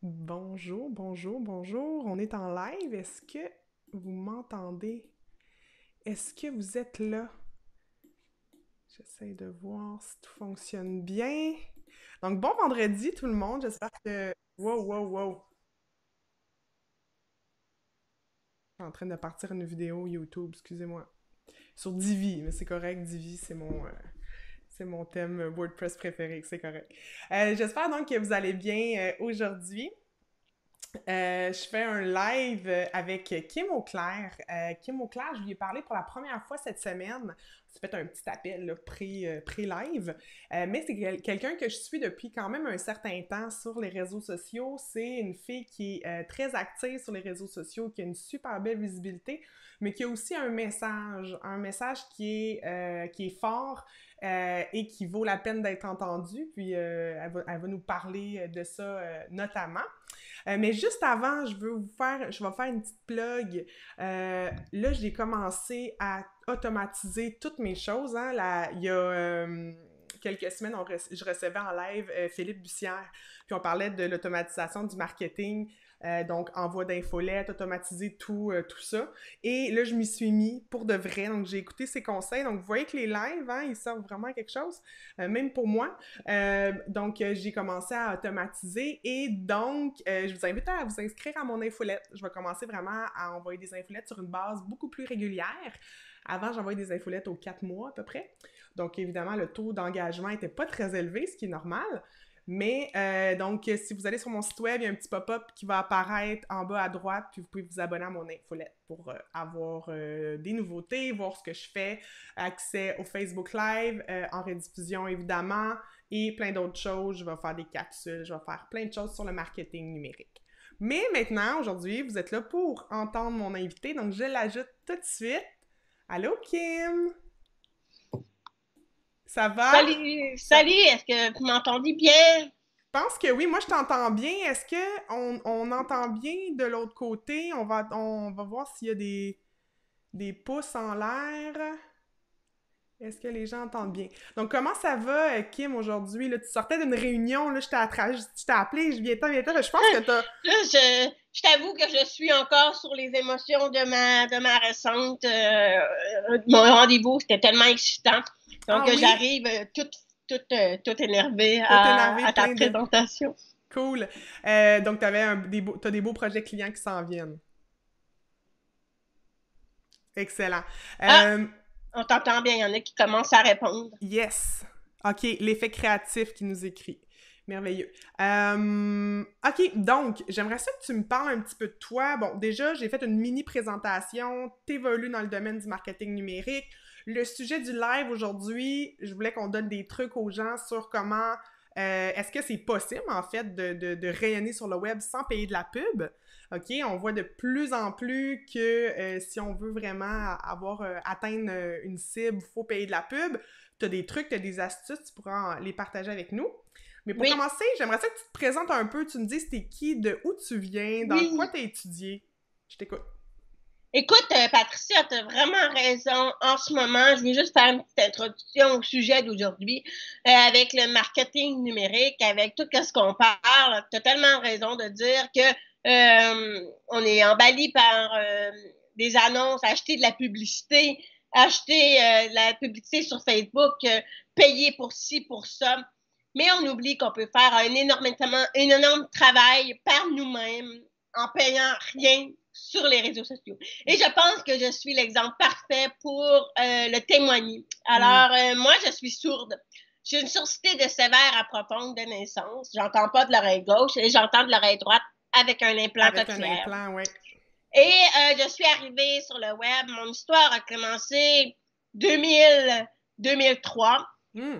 Bonjour, bonjour, bonjour. On est en live. Est-ce que vous m'entendez? Est-ce que vous êtes là? J'essaie de voir si tout fonctionne bien. Donc, bon vendredi tout le monde. J'espère que... Wow, wow, wow. Je suis en train de partir une vidéo YouTube, excusez-moi. Sur Divi, mais c'est correct. Divi, c'est mon thème WordPress préféré, c'est correct. J'espère donc que vous allez bien aujourd'hui. Je fais un live avec Kim Auclair. Kim Auclair, je lui ai parlé pour la première fois cette semaine. On s'est fait un petit appel là, pré-live. Mais c'est quelqu'un que je suis depuis quand même un certain temps sur les réseaux sociaux. C'est une fille qui est très active sur les réseaux sociaux, qui a une super belle visibilité, mais qui a aussi un message qui est fort et qui vaut la peine d'être entendu. Puis elle va nous parler de ça notamment. Mais juste avant, je vais faire une petite plug. Là, j'ai commencé à automatiser toutes mes choses. Hein. Il y a quelques semaines, je recevais en live Philippe Bussière, puis on parlait de l'automatisation du marketing, donc envoi d'infolettes, automatiser tout ça. Et là, je m'y suis mis pour de vrai, donc j'ai écouté ses conseils. Donc, vous voyez que les lives, hein, ils servent vraiment à quelque chose, même pour moi. J'ai commencé à automatiser et donc, je vous invite à vous inscrire à mon infolette. Je vais commencer vraiment à envoyer des infolettes sur une base beaucoup plus régulière. Avant, j'envoyais des infolettes aux 4 mois à peu près. Donc, évidemment, le taux d'engagement n'était pas très élevé, ce qui est normal. Mais si vous allez sur mon site web, il y a un petit pop-up qui va apparaître en bas à droite, puis vous pouvez vous abonner à mon infolette pour avoir des nouveautés, voir ce que je fais, accès au Facebook Live, en rediffusion évidemment, et plein d'autres choses. Je vais faire des capsules, je vais faire plein de choses sur le marketing numérique. Mais maintenant, aujourd'hui, vous êtes là pour entendre mon invité, donc je l'ajoute tout de suite. Allô, Kim? Ça va? Salut, Ça... salut, est-ce que vous m'entendez bien? Je pense que oui, moi je t'entends bien. Est-ce que on entend bien de l'autre côté? On va voir s'il y a des pouces en l'air. Est-ce que les gens entendent bien? Donc, comment ça va, Kim, aujourd'hui? Là, tu sortais d'une réunion, là, je t'ai appelé, viens, je pense que t'as... Là, je t'avoue que je suis encore sur les émotions de ma récente mon rendez-vous, c'était tellement excitant. Donc, Ah oui? j'arrive toute énervée Tout énervé, à ta plein de... présentation. Cool. Donc, t'as des beaux projets clients qui s'en viennent. Excellent. Ah, Euh, on t'entend bien, il y en a qui commencent à répondre. Yes. OK, l'effet créatif qui nous écrit. Merveilleux. OK, donc, j'aimerais ça que tu me parles un petit peu de toi. Bon, déjà, j'ai fait une mini présentation. T'évolues dans le domaine du marketing numérique. Le sujet du live aujourd'hui, je voulais qu'on donne des trucs aux gens sur comment est-ce que c'est possible, en fait, de rayonner sur le web sans payer de la pub? OK, on voit de plus en plus que si on veut vraiment atteindre une cible, il faut payer de la pub. Tu as des trucs, tu as des astuces, tu pourras les partager avec nous. Mais pour Oui, commencer, j'aimerais ça que tu te présentes un peu, tu me dises t'es qui, de où tu viens, dans quoi oui. tu as étudié. Je t'écoute. Écoute, Patricia, tu as vraiment raison. En ce moment, je vais juste faire une petite introduction au sujet d'aujourd'hui avec le marketing numérique, avec tout ce qu'on parle. Tu as tellement raison de dire que on est emballé par des annonces, acheter de la publicité, acheter de la publicité sur Facebook, payer pour ci, pour ça. Mais on oublie qu'on peut faire un énorme travail par nous-mêmes en payant rien sur les réseaux sociaux. Et je pense que je suis l'exemple parfait pour le témoigner. Hmm. Alors, moi, je suis sourde. J'ai une surdité de sévère à profonde de naissance. J'entends pas de l'oreille gauche et j'entends de l'oreille droite avec un implant Avec un cochléaire. implant, ouais. Et je suis arrivée sur le web. Mon histoire a commencé 2003. Hmm.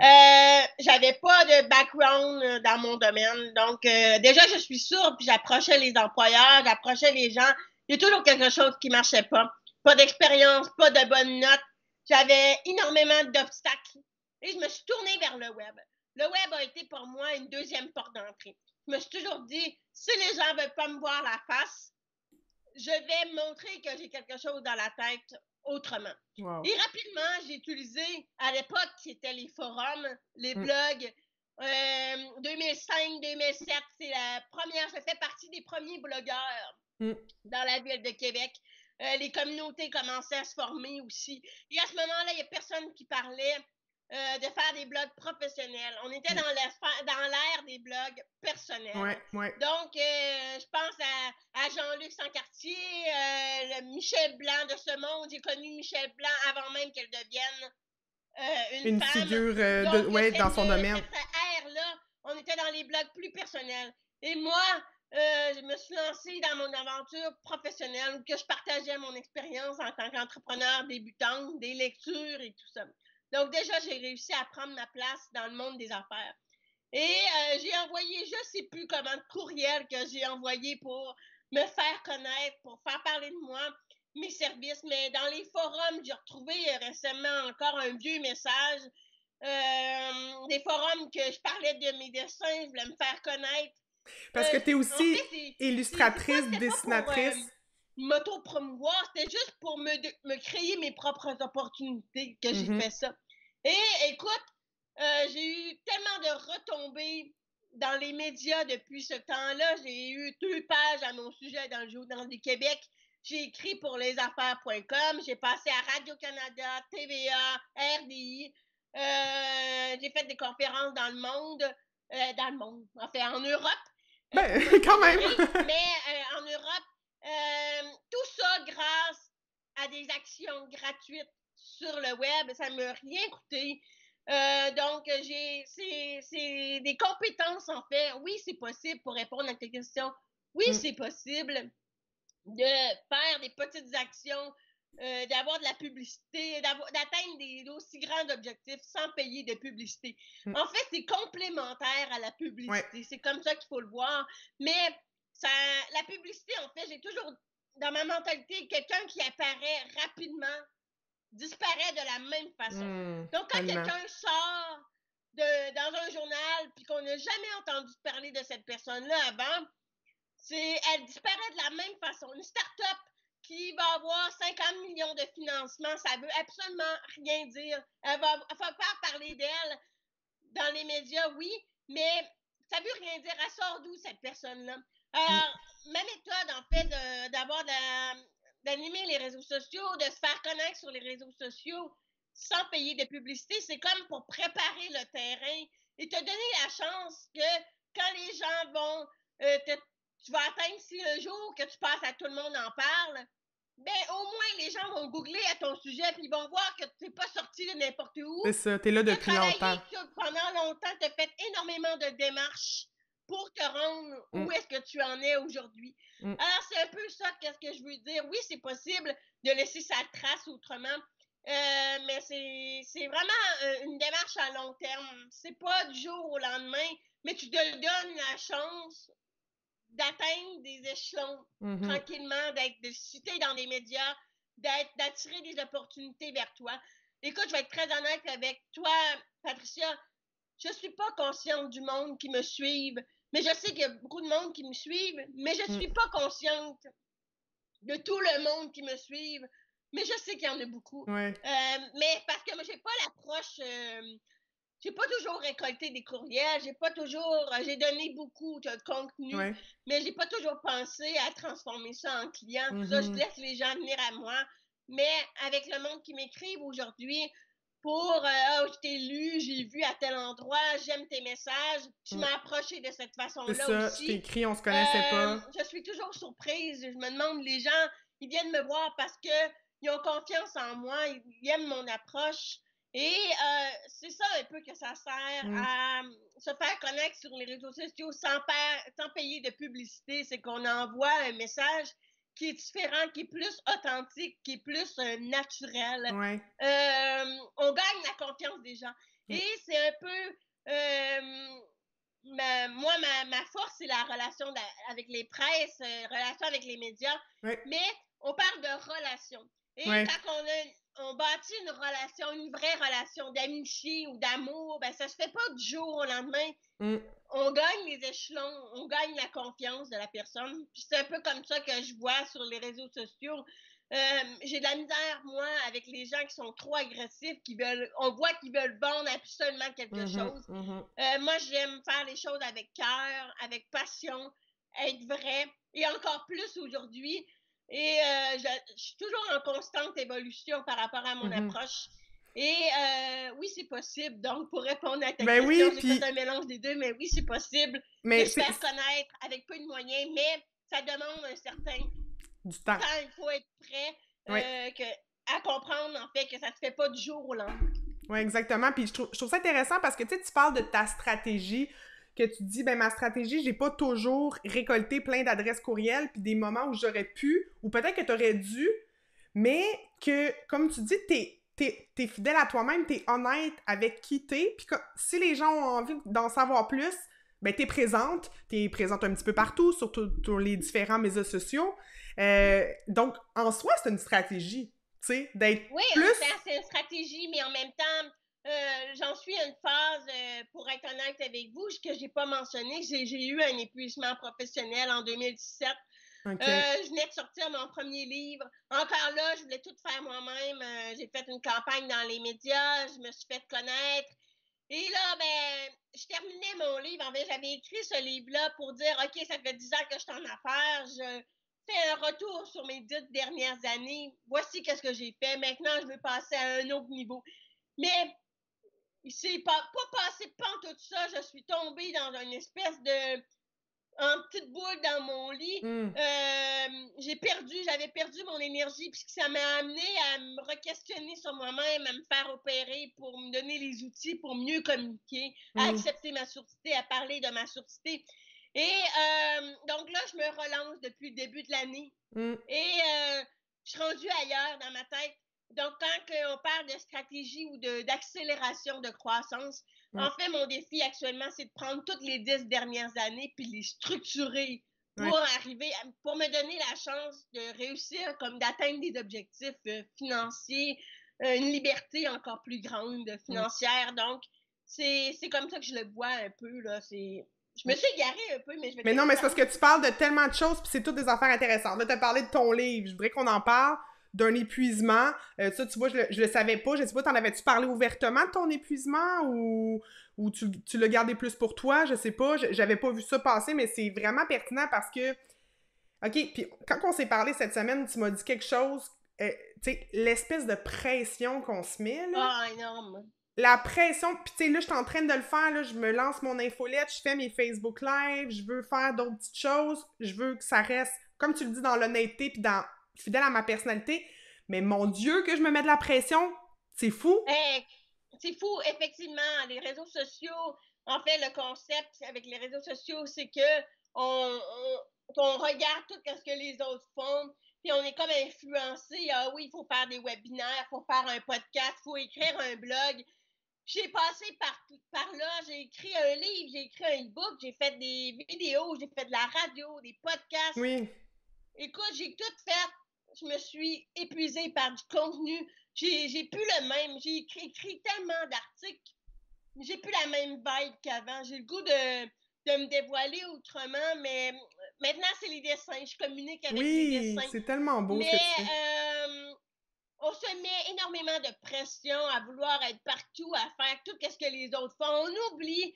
J'avais pas de background dans mon domaine. Donc, déjà, je suis sourde, puis j'approchais les employeurs, j'approchais les gens. Il y a toujours quelque chose qui marchait pas. Pas d'expérience, pas de bonnes notes. J'avais énormément d'obstacles. Et je me suis tournée vers le web. Le web a été pour moi une deuxième porte d'entrée. Je me suis toujours dit, si les gens veulent pas me voir la face, je vais montrer que j'ai quelque chose dans la tête autrement. Wow. Et rapidement, j'ai utilisé, à l'époque, c'était les forums, les Hmm. blogs, 2005-2007. C'est la première, ça fait partie des premiers blogueurs dans la ville de Québec. Les communautés commençaient à se former aussi. Et à ce moment-là, il n'y a personne qui parlait de faire des blogs professionnels. On était dans l'ère des blogs personnels. Donc, je pense à Jean-Luc Sancartier, Michel Blanc de ce monde. J'ai connu Michel Blanc avant même qu'elle devienne une femme. Figure dans son domaine. Cette ère-là, on était dans les blogs plus personnels. Et moi, je me suis lancée dans mon aventure professionnelle où que je partageais mon expérience en tant qu'entrepreneur débutante, des lectures et tout ça. Donc déjà, j'ai réussi à prendre ma place dans le monde des affaires. Et j'ai envoyé, je ne sais plus comment, de courriel que j'ai envoyé pour me faire connaître, pour faire parler de moi, mes services. Mais dans les forums, j'ai retrouvé récemment encore un vieux message. Des forums que je parlais de mes dessins, je voulais me faire connaître. Parce que tu es aussi illustratrice, dessinatrice. M'auto-promouvoir, c'était juste pour me créer mes propres opportunités que j'ai fait ça. Et écoute, j'ai eu tellement de retombées dans les médias depuis ce temps-là. J'ai eu 2 pages à mon sujet dans le Journal du Québec. J'ai écrit pour lesaffaires.com. J'ai passé à Radio-Canada, TVA, RDI. J'ai fait des conférences dans le monde. Enfin, en Europe. Quand même! Mais en Europe, tout ça grâce à des actions gratuites sur le web. Ça ne m'a rien coûté. Donc, c'est des compétences, en fait. Oui, c'est possible pour répondre à tes questions. Oui, c'est possible de faire des petites actions, d'avoir de la publicité, d'atteindre d'aussi grands objectifs sans payer de publicité. En fait, c'est complémentaire à la publicité. C'est comme ça qu'il faut le voir. Mais la publicité, en fait, j'ai toujours, dans ma mentalité, quelqu'un qui apparaît rapidement disparaît de la même façon. Donc, quand quelqu'un sort dans un journal puis qu'on n'a jamais entendu parler de cette personne-là avant, elle disparaît de la même façon. Une start-up qui va avoir 50 millions de financement, ça veut absolument rien dire. Elle va faire parler d'elle dans les médias, oui, mais ça veut rien dire. Elle sort d'où, cette personne-là? Alors, ma méthode, en fait, d'animer les réseaux sociaux, de se faire connaître sur les réseaux sociaux sans payer de publicité, c'est comme pour préparer le terrain et te donner la chance que quand les gens vont tu vas atteindre, si un jour que tu passes à tout le monde en parle, ben au moins les gens vont googler à ton sujet puis ils vont voir que tu n'es pas sorti de n'importe où. C'est ça, tu es là depuis longtemps. Pendant longtemps, tu as fait énormément de démarches pour te rendre où est-ce que tu en es aujourd'hui. Alors, c'est un peu ça qu'est-ce que je veux dire. Oui, c'est possible de laisser sa trace autrement, mais c'est vraiment une démarche à long terme. C'est pas du jour au lendemain, mais tu te donnes la chance d'atteindre des échelons tranquillement, de citer dans des médias, d'attirer des opportunités vers toi. Écoute, je vais être très honnête avec toi, Patricia. Je ne suis pas consciente du monde qui me suive, mais je sais qu'il y a beaucoup de monde qui me suivent, mais je ne suis pas consciente de tout le monde qui me suive, mais je sais qu'il y en a beaucoup. Mais parce que moi, j'ai pas l'approche... j'ai pas toujours récolté des courriels, j'ai donné beaucoup de contenu, mais j'ai pas toujours pensé à transformer ça en client. Tout ça, je laisse les gens venir à moi. Mais avec le monde qui m'écrivent aujourd'hui pour je t'ai lu, j'ai vu à tel endroit, j'aime tes messages, tu m'as approché de cette façon-là ça, aussi. Je t'ai écrit, on se connaissait pas. Je suis toujours surprise. Je me demande, les gens, ils viennent me voir parce qu'ils ont confiance en moi, ils aiment mon approche. Et c'est ça un peu que ça sert à se faire connaître sur les réseaux sociaux sans payer de publicité. C'est qu'on envoie un message qui est différent, qui est plus authentique, qui est plus naturel. On gagne la confiance des gens. Et c'est un peu... ma force, c'est la relation avec les presses, relation avec les médias. Mais on parle de relation. Et quand on bâtit une vraie relation d'amitié ou d'amour, ben ça se fait pas du jour au lendemain. On gagne les échelons, on gagne la confiance de la personne. Puis c'est un peu comme ça que je vois sur les réseaux sociaux. J'ai de la misère, moi, avec les gens qui sont trop agressifs, on voit qu'ils veulent vendre absolument quelque chose. Moi, j'aime faire les choses avec cœur, avec passion, être vrai, et encore plus aujourd'hui. Et je suis toujours en constante évolution par rapport à mon approche. Et oui, c'est possible. Donc, pour répondre à ta Ben question, oui, j'ai puis... fait un mélange des deux, mais oui, c'est possible de Mais se faire connaître avec peu de moyens, mais ça demande un certain du temps. temps. Il faut être prêt Oui. à comprendre, en fait, que ça se fait pas du jour au lendemain. Oui, exactement. Puis je trouve ça intéressant parce que, tu sais, tu parles de ta stratégie, que tu dis, ben ma stratégie, j'ai pas toujours récolté plein d'adresses courriels, puis des moments où j'aurais pu, ou peut-être que t'aurais dû, mais que, comme tu dis, t'es fidèle à toi-même, t'es honnête avec qui t'es, puis si les gens ont envie d'en savoir plus, ben t'es présente un petit peu partout, surtout sur les différents médias sociaux. Donc, en soi, c'est une stratégie, tu sais, d'être Oui, plus... c'est une stratégie, mais en même temps, j'en suis à une phase, pour être honnête avec vous, que j'ai pas mentionné. J'ai eu un épuisement professionnel en 2017. OK. Je venais de sortir mon premier livre. Encore là, je voulais tout faire moi-même. J'ai fait une campagne dans les médias, je me suis fait connaître. Et là, ben, je terminais mon livre. En fait, j'avais écrit ce livre-là pour dire, OK, ça fait 10 ans que je suis en affaires. Je fais un retour sur mes 10 dernières années. Voici qu'est-ce que j'ai fait. Maintenant, je veux passer à un autre niveau. Mais il s'est pas passé tout ça. Je suis tombée dans une espèce de en petite boule dans mon lit. J'avais perdu mon énergie, puis ça m'a amené à me re-questionner sur moi-même, à me faire opérer pour me donner les outils pour mieux communiquer, à accepter ma surdité, à parler de ma surdité. Et donc là, je me relance depuis le début de l'année. Et je suis rendue ailleurs dans ma tête. Donc, quand on parle de stratégie ou d'accélération de croissance, en fait, mon défi actuellement, c'est de prendre toutes les 10 dernières années puis les structurer pour pour me donner la chance de réussir, comme d'atteindre des objectifs financiers, une liberté encore plus grande financière. Donc, c'est comme ça que je le vois un peu, là. Je me suis égarée un peu, mais je vais Mais non, mais c'est parce que continuer. tu parles de tellement de choses, puis c'est toutes des affaires intéressantes. Là, t'as parlé de ton livre. Je voudrais qu'on en parle, d'un épuisement. Ça, tu vois, je le savais pas. Je sais pas, t'en avais-tu parlé ouvertement de ton épuisement ou tu l'as gardé plus pour toi? Je sais pas. J'avais pas vu ça passer, mais c'est vraiment pertinent parce que... OK, puis quand on s'est parlé cette semaine, tu m'as dit quelque chose... tu sais, l'espèce de pression qu'on se met, là. Ah, énorme. La pression, puis tu sais, là, je suis en train de le faire, là, je me lance mon infolette, je fais mes Facebook Live, je veux faire d'autres petites choses, je veux que ça reste, comme tu le dis, dans l'honnêteté, puis dans fidèle à ma personnalité, mais mon Dieu, que je me mets de la pression, c'est fou! Hey, c'est fou, effectivement, les réseaux sociaux, en fait, le concept avec les réseaux sociaux, c'est que on regarde tout ce que les autres font, puis on est comme influencé. Ah oui, il faut faire des webinaires, il faut faire un podcast, il faut écrire un blog. J'ai passé par là, j'ai écrit un livre, j'ai écrit un e-book, j'ai fait des vidéos, j'ai fait de la radio, des podcasts. Oui, Écoute, j'ai tout fait. Je me suis épuisée par du contenu. J'ai plus le même. J'ai écrit tellement d'articles. J'ai plus la même vibe qu'avant. J'ai le goût de me dévoiler autrement, mais maintenant, c'est les dessins. Je communique avec les oui, dessins. c'est tellement beau ce que tu Mais fais. on se met énormément de pression à vouloir être partout, à faire tout ce que les autres font. On oublie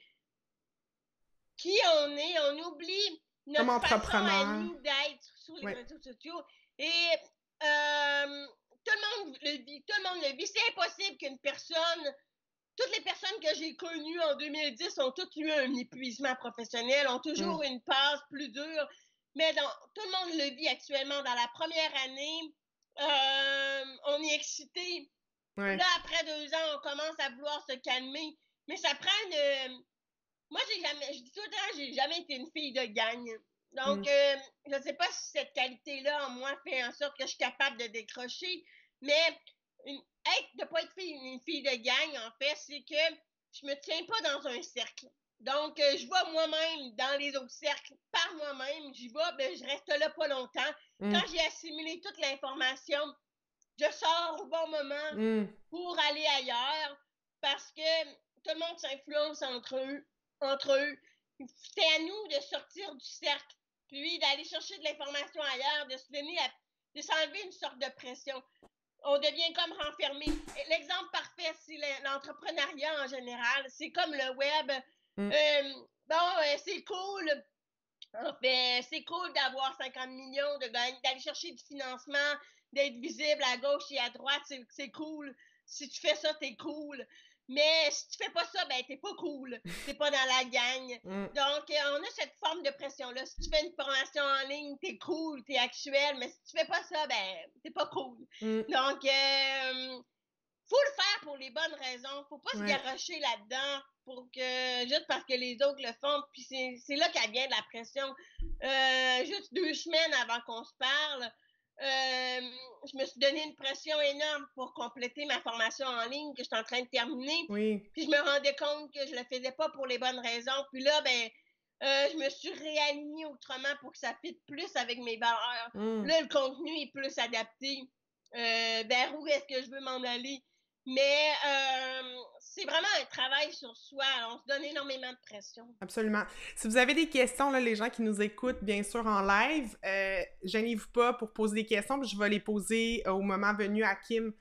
qui on est, on oublie Comme notre façon à entrepreneur, nous d'être sur les ouais. réseaux sociaux. Et tout le monde le vit, tout le monde le vit. C'est impossible qu'une personne, toutes les personnes que j'ai connues en 2010 ont toutes eu un épuisement professionnel, ont toujours une passe plus dure. Mais tout le monde le vit actuellement. Dans la première année, on est excité. Ouais. Là, après 2 ans, on commence à vouloir se calmer. Mais ça prend moi, je dis tout le temps, j'ai jamais été une fille de gang. Donc, je ne sais pas si cette qualité-là, en moi, fait en sorte que je suis capable de décrocher, mais de ne pas être une fille de gang, en fait, c'est que je me tiens pas dans un cercle. Donc, je vais moi-même dans les autres cercles, par moi-même, j'y vais, ben, je reste là pas longtemps. Quand j'ai assimilé toute l'information, je sors au bon moment pour aller ailleurs parce que tout le monde s'influence entre eux. C'est à nous de sortir du cercle, puis d'aller chercher de l'information ailleurs, de se donner de s'enlever une sorte de pression. On devient comme renfermé. L'exemple parfait, c'est l'entrepreneuriat en général. C'est comme le web. C'est cool. En fait, c'est cool d'avoir 50 millions, d'aller chercher du financement, d'être visible à gauche et à droite. C'est cool. Si tu fais ça, t'es cool. Mais si tu fais pas ça, ben t'es pas cool. T'es pas dans la gang. Donc, on a cette forme de pression-là. Si tu fais une formation en ligne, t'es cool, t'es actuel. Mais si tu fais pas ça, ben t'es pas cool. Donc, faut le faire pour les bonnes raisons. Faut pas se garrocher là-dedans juste parce que les autres le font. Puis c'est là qu'elle vient de la pression. Juste 2 semaines avant qu'on se parle, je me suis donné une pression énorme pour compléter ma formation en ligne que je suis en train de terminer. Oui. Puis je me rendais compte que je le faisais pas pour les bonnes raisons. Puis là, je me suis réalignée autrement pour que ça fitte plus avec mes valeurs. Là, le contenu est plus adapté vers où est-ce que je veux m'en aller. Mais c'est vraiment un travail sur soi. On se donne énormément de pression. Absolument. Si vous avez des questions, là, les gens qui nous écoutent, bien sûr, en live, gênez-vous pas pour poser des questions, puis je vais les poser au moment venu à Kim.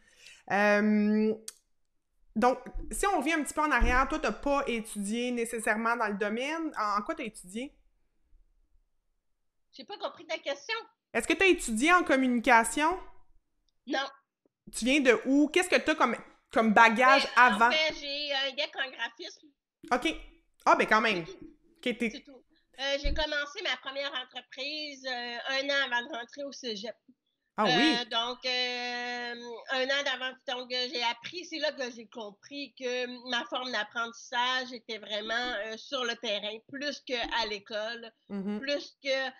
Donc, si on revient un petit peu en arrière, toi, tu n'as pas étudié nécessairement dans le domaine. En quoi tu as étudié? J'ai pas compris ta question. Est-ce que tu as étudié en communication? Non. Tu viens de où? Qu'est-ce que tu as comme bagage avant? En fait, j'ai un DEC en graphisme. OK. Ah, ben quand même. C'est tout. J'ai commencé ma première entreprise 1 an avant de rentrer au cégep. Ah oui? Donc, 1 an d'avant, donc j'ai appris, c'est là que j'ai compris que ma forme d'apprentissage était vraiment sur le terrain, plus qu'à l'école, plus que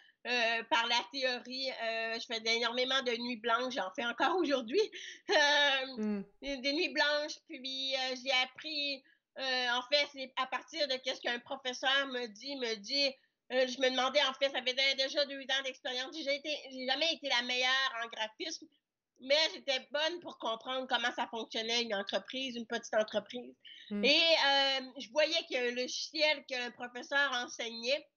par la théorie. Je faisais énormément de nuits blanches, j'en fais encore aujourd'hui. Des nuits blanches, puis j'ai appris, en fait, c'est à partir de ce qu'un professeur me dit, je me demandais, en fait, ça faisait déjà 2 ans d'expérience. J'ai jamais été la meilleure en graphisme, mais j'étais bonne pour comprendre comment ça fonctionnait une entreprise, une petite entreprise. Et je voyais qu'il y a un logiciel qu'un professeur enseignait,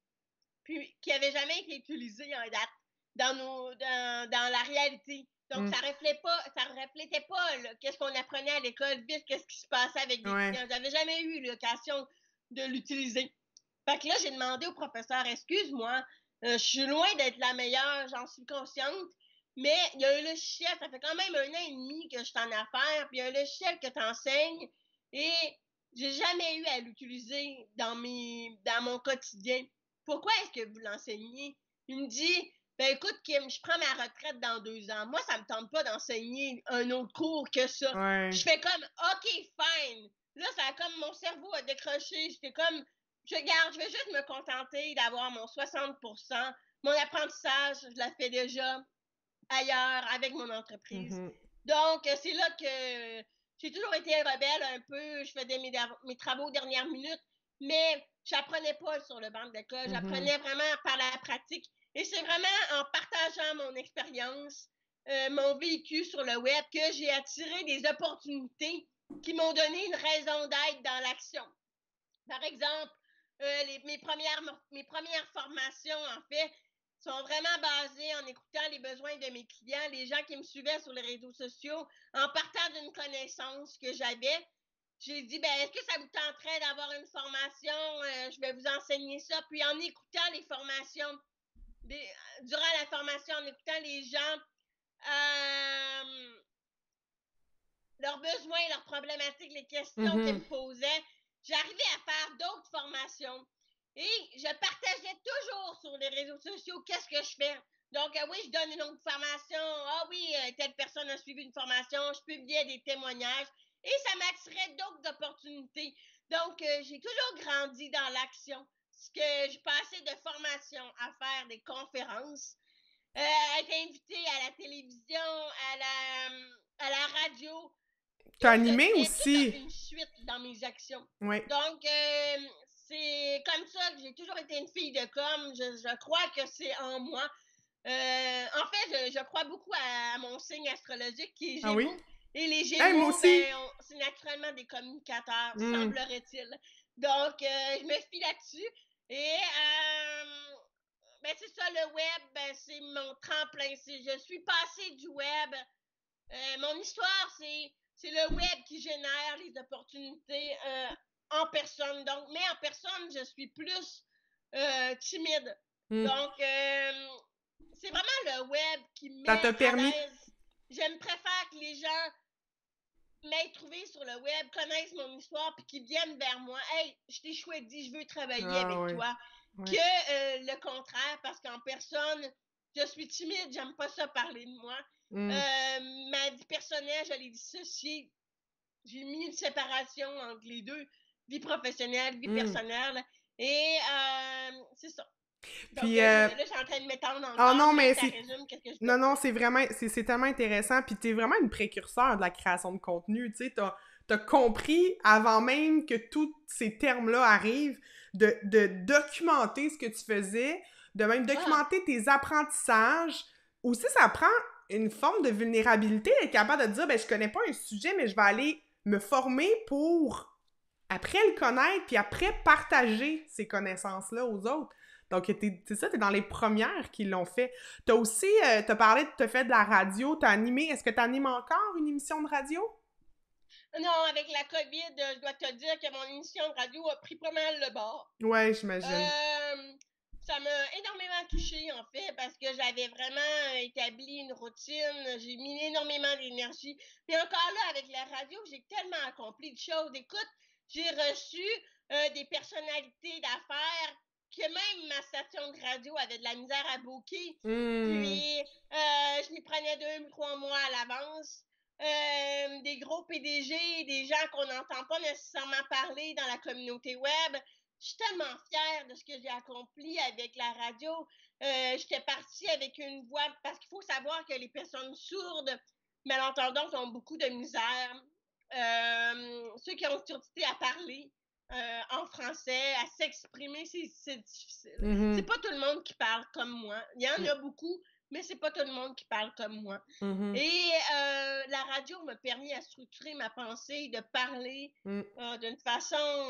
puis qui n'avait jamais été utilisé en date dans la réalité. Donc, ça reflétait pas qu'est-ce qu'on apprenait à l'école, vite, qu'est-ce qui se passait avec des clients. J'avais jamais eu l'occasion de l'utiliser. Fait que là, j'ai demandé au professeur, excuse-moi, je suis loin d'être la meilleure, j'en suis consciente, mais il y a un logiciel, ça fait quand même 1 an et demi que je suis en affaires, puis il y a un logiciel que tu enseignes, et j'ai jamais eu à l'utiliser dans mon quotidien. Pourquoi est-ce que vous l'enseignez? Il me dit, ben écoute, Kim, je prends ma retraite dans 2 ans. Moi, ça me tente pas d'enseigner un autre cours que ça. Je fais comme, OK, fine. Là, ça a comme, mon cerveau a décroché. J'étais comme, je vais juste me contenter d'avoir mon 60%. Mon apprentissage, je la fais déjà ailleurs avec mon entreprise. Donc, c'est là que j'ai toujours été rebelle un peu. Je faisais mes travaux dernière minute, mais j'apprenais pas sur le banc de l'école. J'apprenais vraiment par la pratique. Et c'est vraiment en partageant mon expérience, mon vécu sur le web, que j'ai attiré des opportunités qui m'ont donné une raison d'être dans l'action. Par exemple, mes premières formations, en fait, sont vraiment basées en écoutant les besoins de mes clients, les gens qui me suivaient sur les réseaux sociaux, en partant d'une connaissance que j'avais. J'ai dit, est-ce que ça vous tenterait d'avoir une formation? Je vais vous enseigner ça. Puis en écoutant les formations, durant la formation, en écoutant les gens, leurs besoins, leurs problématiques, les questions qu'ils me posaient, j'arrivais à faire d'autres formations. Et je partageais toujours sur les réseaux sociaux qu'est-ce que je fais. Donc, oui, je donne une autre formation. Ah oui, telle personne a suivi une formation. Je publiais des témoignages. Et ça m'attirait d'autres opportunités. Donc, j'ai toujours grandi dans l'action. Ce que je passais de formation à faire des conférences, à être invitée à la télévision, à la radio. T'as animé aussi? Tout une suite dans mes actions. Oui. Donc, c'est comme ça que j'ai toujours été une fille de com. Je crois que c'est en moi. En fait, je crois beaucoup à mon signe astrologique qui est Gémeaux. Ah oui? Et les Gémeaux, c'est naturellement des communicateurs, semblerait-il. Donc, je me fie là-dessus. Et Ben, c'est ça, le web, ben, c'est mon tremplin. Je suis passée du web. Mon histoire, c'est le web qui génère les opportunités en personne. Donc, mais en personne, je suis plus timide. Donc, c'est vraiment le web qui me Ça met t'a à permis... l'aise. Je préfère que les gens m'aient trouvé sur le web, connaissent mon histoire, puis qu'ils viennent vers moi. Hey, je t'ai choisi, je veux travailler avec ouais. toi. Ouais. Que le contraire, parce qu'en personne, je suis timide, j'aime pas ça parler de moi. Ma vie personnelle, je l'ai dissociée. J'ai mis une séparation entre les deux, vie professionnelle, vie personnelle. Et c'est ça. Donc Puis, là, je suis en train de m'étendre encore. Oh non, mais ça résume qu'est-ce que je non, non, c'est vraiment... C'est tellement intéressant. Puis t'es vraiment une précurseur de la création de contenu. Tu sais, t'as compris, avant même que tous ces termes-là arrivent, de documenter ce que tu faisais, de même documenter tes apprentissages. Aussi, ça prend une forme de vulnérabilité, être capable de dire, ben, je connais pas un sujet, mais je vais aller me former pour après le connaître, puis après partager ces connaissances-là aux autres. Donc, c'est ça, t'es dans les premières qui l'ont fait. T'as aussi, t'as parlé de t'as fait de la radio, t'as animé. Est-ce que t'animes encore une émission de radio? Non, avec la COVID, je dois te dire que mon émission de radio a pris pas mal le bord. Ouais, j'imagine. Ça m'a énormément touchée, en fait, parce que j'avais vraiment établi une routine. J'ai mis énormément d'énergie. Mais encore là, avec la radio, j'ai tellement accompli de choses. Écoute, j'ai reçu des personnalités d'affaires que même ma station de radio avait de la misère à booker. Puis, je m'y prenais 2 ou 3 mois à l'avance. Des gros PDG, des gens qu'on n'entend pas nécessairement parler dans la communauté web. Je suis tellement fière de ce que j'ai accompli avec la radio. J'étais partie avec une voix, parce qu'il faut savoir que les personnes sourdes, malentendantes, ont beaucoup de misère. Ceux qui ont difficulté à parler en français, à s'exprimer, c'est difficile. C'est pas tout le monde qui parle comme moi. Il y en a beaucoup, mais c'est pas tout le monde qui parle comme moi. Et la radio m'a permis à structurer ma pensée, de parler d'une façon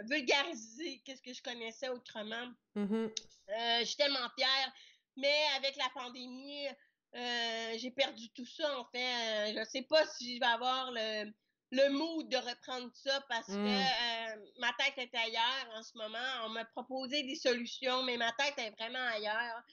vulgarisée, qu'est-ce que je connaissais autrement. Je suis tellement fière, mais avec la pandémie, j'ai perdu tout ça, en fait. Je sais pas si je vais avoir le mood de reprendre ça parce que ma tête est ailleurs en ce moment. On m'a proposé des solutions, mais ma tête est vraiment ailleurs.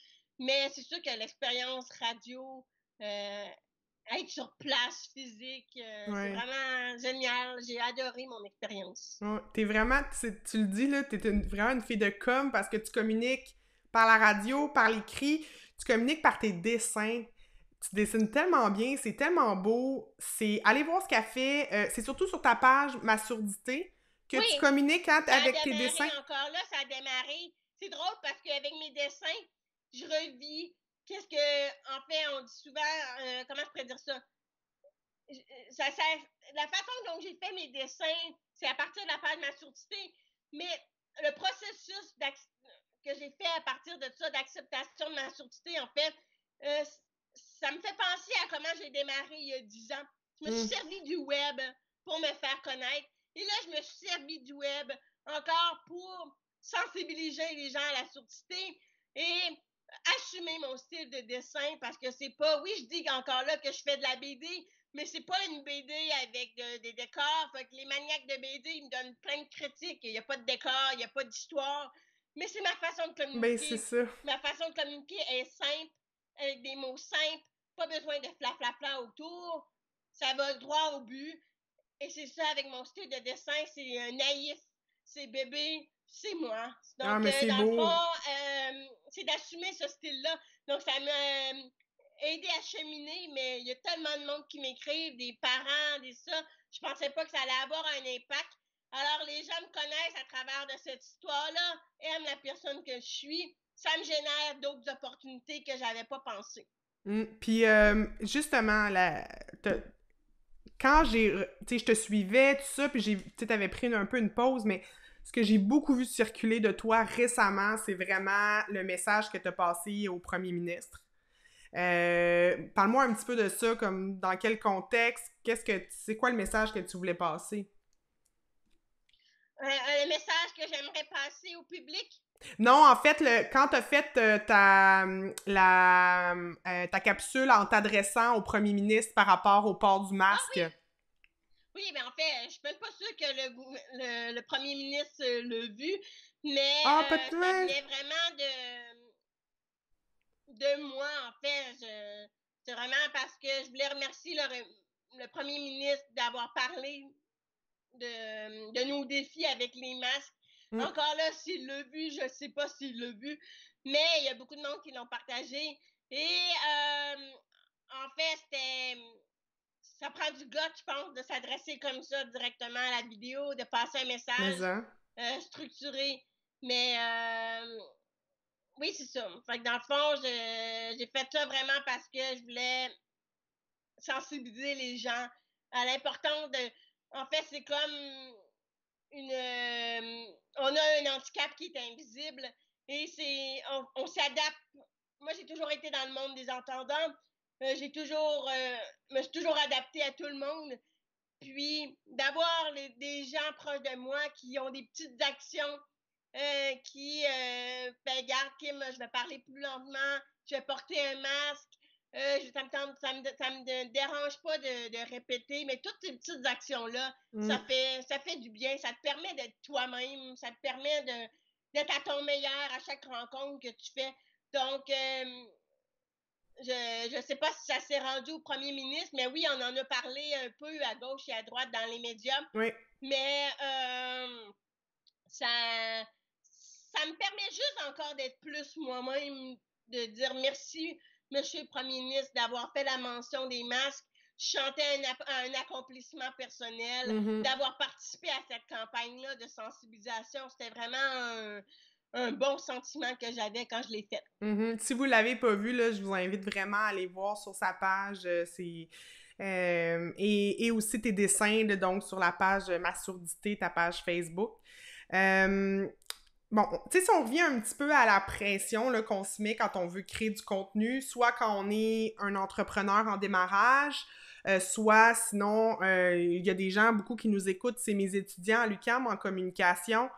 Mais c'est sûr que l'expérience radio, être sur place, physique, c'est vraiment génial. J'ai adoré mon expérience. T'es vraiment, tu le dis, là, t'es vraiment une fille de com parce que tu communiques par la radio, par l'écrit, tu communiques par tes dessins. Tu dessines tellement bien, c'est tellement beau. Allez voir ce qu'elle fait. C'est surtout sur ta page Ma Surdité que tu communiques avec tes dessins. Encore là, ça a démarré. C'est drôle parce qu'avec mes dessins, je revis qu'est-ce que, en fait, on dit souvent, comment je pourrais dire ça? La façon dont j'ai fait mes dessins, c'est à partir de la page Ma Surdité, mais le processus que j'ai fait à partir de ça, d'acceptation de ma surdité, en fait, ça me fait penser à comment j'ai démarré il y a 10 ans. Je me suis servi du web pour me faire connaître. Et là, je me suis servi du web encore pour sensibiliser les gens à la surdité et assumer mon style de dessin parce que c'est pas... Oui, je dis encore là que je fais de la BD, mais c'est pas une BD avec des décors. Fait que les maniaques de BD, ils me donnent plein de critiques. Il n'y a pas de décor, il n'y a pas d'histoire. Mais c'est ma façon de communiquer. Ben, c'est ça. Ma façon de communiquer est simple, avec des mots simples, pas besoin de flaflafla autour. Ça va droit au but. Et c'est ça avec mon style de dessin, c'est naïf, c'est bébé, c'est moi. Donc, dans le fond, c'est d'assumer ce style-là. Donc, ça m'a aidé à cheminer, mais il y a tellement de monde qui m'écrivent, des parents, des ça. Je pensais pas que ça allait avoir un impact. Alors, les gens me connaissent à travers de cette histoire-là, aiment la personne que je suis. Ça me génère d'autres opportunités que j'avais pas pensées. Puis, justement, quand je te suivais, tout ça, puis t'avais pris un peu une pause, mais ce que j'ai beaucoup vu circuler de toi récemment, c'est vraiment le message que t'as passé au premier ministre. Parle-moi un petit peu de ça, comme dans quel contexte, c'est quoi le message que tu voulais passer? Le message que j'aimerais passer au public? Non, en fait, quand t'as fait ta capsule en t'adressant au premier ministre par rapport au port du Ah masque. oui! Oui, mais en fait, je suis même pas sûre que le premier ministre l'a vu, mais Ah, ça peut-être. venait vraiment de moi, en fait. C'est vraiment parce que je voulais remercier le premier ministre d'avoir parlé de nos défis avec les masques. Encore là, s'il l'a vu, je ne sais pas s'il l'a vu, mais il y a beaucoup de monde qui l'ont partagé. Et en fait, ça prend du gars, je pense, de s'adresser comme ça directement à la vidéo, de passer un Mais message ça. structuré. Mais oui, c'est ça. Fait que dans le fond, j'ai fait ça vraiment parce que je voulais sensibiliser les gens à l'importance de. En fait, c'est comme on a un handicap qui est invisible et on s'adapte. Moi, j'ai toujours été dans le monde des entendants. Me suis toujours adaptée à tout le monde. Puis, d'avoir des gens proches de moi qui ont des petites actions regarde, Kim, je vais parler plus lentement, je vais porter un masque, ça me dérange pas de répéter, mais toutes ces petites actions-là, ça fait du bien, ça te permet d'être toi-même, ça te permet d'être à ton meilleur à chaque rencontre que tu fais. Donc, je ne sais pas si ça s'est rendu au premier ministre, mais oui, on en a parlé un peu à gauche et à droite dans les médias. Oui. Mais ça me permet juste encore d'être plus moi-même, de dire merci, Monsieur le Premier ministre, d'avoir fait la mention des masques, chanter un accomplissement personnel, d'avoir participé à cette campagne-là de sensibilisation. C'était vraiment un bon sentiment que j'avais quand je l'ai fait. Si vous ne l'avez pas vu, là, je vous invite vraiment à aller voir sur sa page. Et aussi tes dessins, là, donc sur la page Ma Surdité, ta page Facebook. Bon, tu sais, si on revient un petit peu à la pression là, qu'on se met quand on veut créer du contenu, soit quand on est un entrepreneur en démarrage, soit sinon, il y a des gens, beaucoup qui nous écoutent, c'est mes étudiants à l'UQAM en communication.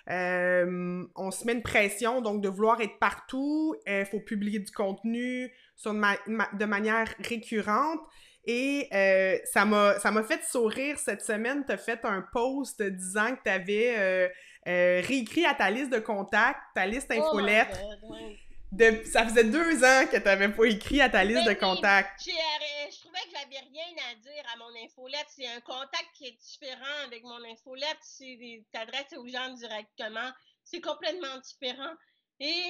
On se met une pression, donc de vouloir être partout, il faut publier du contenu de manière récurrente. Et ça m'a fait sourire cette semaine, tu as fait un post disant que tu avais réécrit à ta liste de contacts, ta liste infolettre. Oh my God, ça faisait 2 ans que tu n'avais pas écrit à ta liste de contacts. Je trouvais que j'avais rien à dire à mon infolette. C'est un contact qui est différent avec mon infolette. Tu t'adresses aux gens directement. C'est complètement différent. Et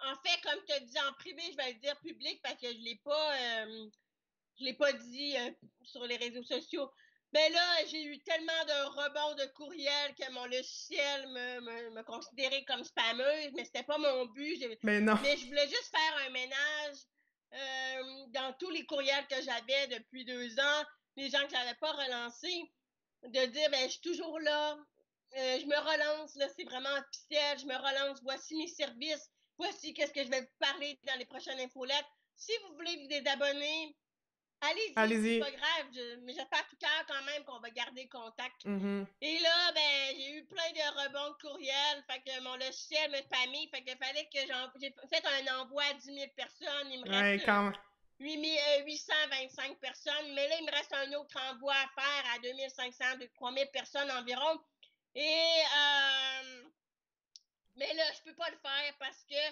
en fait, comme tu as dit en privé, je vais le dire public parce que je ne l'ai pas dit sur les réseaux sociaux. Mais là, j'ai eu tellement de rebonds de courriels que mon logiciel me considérait comme spammeuse, mais c'était pas mon but. Mais non. Mais je voulais juste faire un ménage dans tous les courriels que j'avais depuis 2 ans, les gens que j'avais pas relancés, de dire, ben, je suis toujours là, je me relance, là, c'est vraiment officiel, je me relance, voici mes services, voici qu'est-ce que je vais vous parler dans les prochaines infolettes. Si vous voulez vous désabonner, allez-y, c'est pas grave, mais j'espère tout cœur quand même qu'on va garder contact. Et là, ben, j'ai eu plein de rebonds de courriels, fait que mon logiciel me spammait, fait qu'il fallait que j'ai fait un envoi à 10 000 personnes, il me reste 825 personnes, mais là, il me reste un autre envoi à faire à 2500, 3000 personnes environ. Et, mais là, je peux pas le faire parce que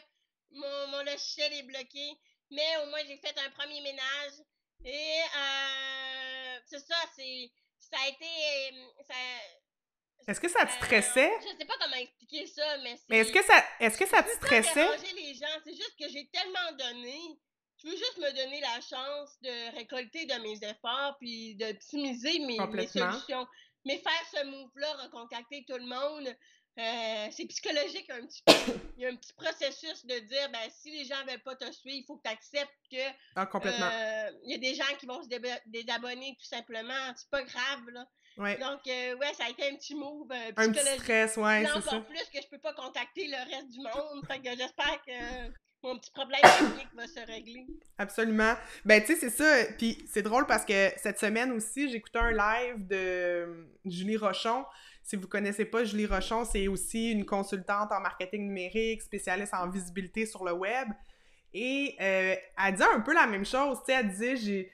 mon logiciel est bloqué, mais au moins, j'ai fait un premier ménage. Et c'est ça, ça a été. Est-ce que ça te stressait? Je sais pas comment expliquer ça, mais c'est. Mais est-ce que ça te stressait? Je veux pas déranger les gens, c'est juste que j'ai tellement donné. Je veux juste me donner la chance de récolter de mes efforts puis d'optimiser mes solutions. Mais faire ce move-là, recontacter tout le monde, c'est psychologique un petit peu. Il y a un petit processus de dire, ben, si les gens ne veulent pas te suivre, il faut que tu acceptes que complètement. Y a des gens qui vont se désabonner tout simplement. C'est pas grave, là. Ouais. Donc, ouais, ça a été un petit move psychologique. Un petit stress, ouais, c'est encore ça. plus que je peux pas contacter le reste du monde. Fait que j'espère que mon petit problème technique va se régler. Absolument. Ben, tu sais, c'est ça. Puis c'est drôle parce que cette semaine aussi, j'écoutais un live de Julie Rochon. Si vous connaissez pas Julie Rochon, c'est aussi une consultante en marketing numérique, spécialiste en visibilité sur le web. Et elle dit un peu la même chose, tu sais, elle disait,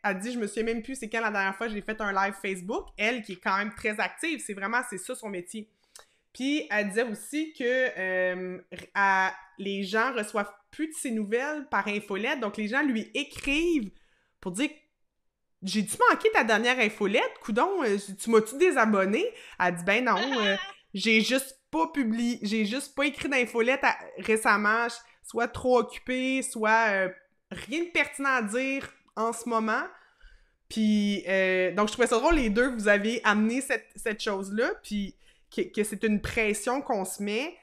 elle dit, je me souviens même plus c'est quand la dernière fois j'ai fait un live Facebook, elle qui est quand même très active, c'est ça son métier. Puis elle disait aussi que les gens reçoivent plus de ses nouvelles par infolette, donc les gens lui écrivent pour dire j'ai-tu manqué ta dernière infolette? Coudon, tu m'as-tu désabonné? Elle dit ben non, j'ai juste pas écrit d'infolette récemment, soit trop occupée, soit rien de pertinent à dire en ce moment. Puis, donc je trouvais ça drôle, les deux, vous avez amené cette chose-là, puis que c'est une pression qu'on se met.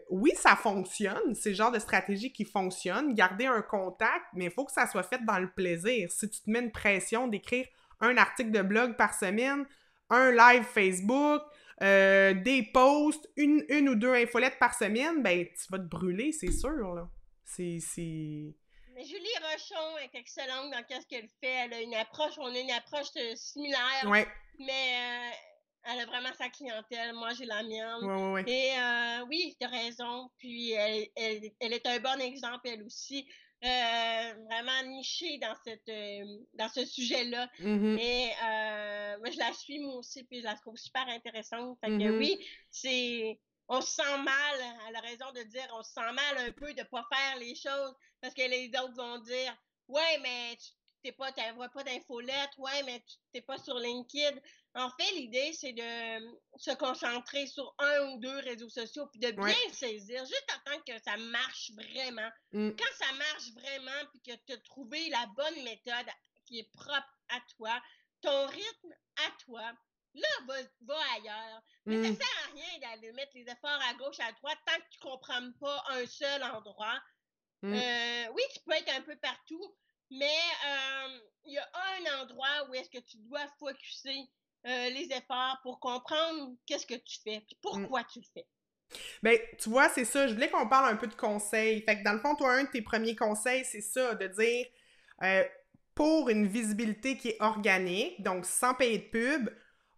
Oui, ça fonctionne, c'est le genre de stratégie qui fonctionne, garder un contact, mais il faut que ça soit fait dans le plaisir. Si tu te mets une pression d'écrire un article de blog par semaine, un live Facebook, des posts, une ou deux infolettes par semaine, ben tu vas te brûler, c'est sûr, là. C'est... Mais Julie Rochon est excellente dans ce qu'elle fait. On a une approche similaire, ouais. mais elle a vraiment sa clientèle. Moi, j'ai la mienne. Ouais. Et oui, tu as raison. Puis elle est un bon exemple, elle aussi. Vraiment nichée dans ce sujet-là. Mm-hmm. Et moi, je la suis, moi aussi, puis je la trouve super intéressante. Fait que oui, on se sent mal, elle a raison de dire, on se sent mal un peu de ne pas faire les choses parce que les autres vont dire ouais, mais tu n'envoies pas d'infolettes, ouais, mais tu n'es pas sur LinkedIn. En fait, l'idée, c'est de se concentrer sur un ou deux réseaux sociaux puis de bien le saisir, juste attendre que ça marche vraiment. Quand ça marche vraiment puis que tu as trouvé la bonne méthode qui est propre à toi, ton rythme à toi, là, va ailleurs. Mais ça sert à rien d'aller mettre les efforts à gauche, à droite, tant que tu ne comprends pas un seul endroit. Oui, tu peux être un peu partout, mais il y a un endroit où est-ce que tu dois focusser les efforts pour comprendre qu'est-ce que tu fais, puis pourquoi tu le fais. Ben, tu vois, c'est ça. Je voulais qu'on parle un peu de conseils. Fait que dans le fond, toi, un de tes premiers conseils, c'est ça, de dire pour une visibilité qui est organique, donc sans payer de pub,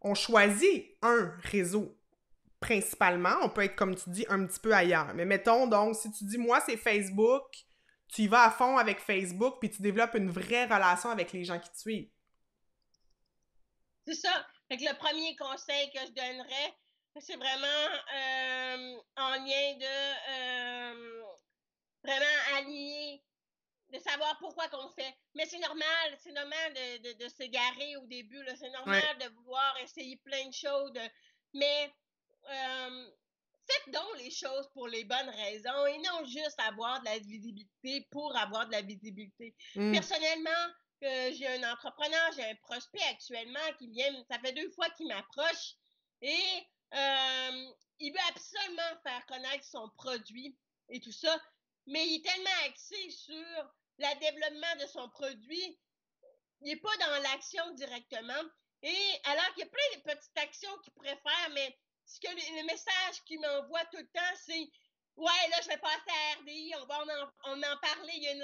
on choisit un réseau principalement. On peut être, comme tu dis, un petit peu ailleurs. Mais mettons, donc, si tu dis, moi, c'est Facebook, tu y vas à fond avec Facebook, puis tu développes une vraie relation avec les gens qui te suivent. C'est ça. Fait que le premier conseil que je donnerais, c'est vraiment en lien de vraiment aligner, de savoir pourquoi qu'on le fait. Mais c'est normal de s'égarer au début, là. C'est normal de vouloir essayer plein de choses, mais faites donc les choses pour les bonnes raisons et non juste avoir de la visibilité pour avoir de la visibilité. Personnellement, j'ai un entrepreneur, j'ai un prospect actuellement qui vient, ça fait 2 fois qu'il m'approche et il veut absolument faire connaître son produit et tout ça, mais il est tellement axé sur le développement de son produit, il n'est pas dans l'action directement. Et alors qu'il y a plein de petites actions qu'il pourrait faire, mais le message qu'il m'envoie tout le temps, c'est ouais, là, je vais passer à RDI, on va en parler,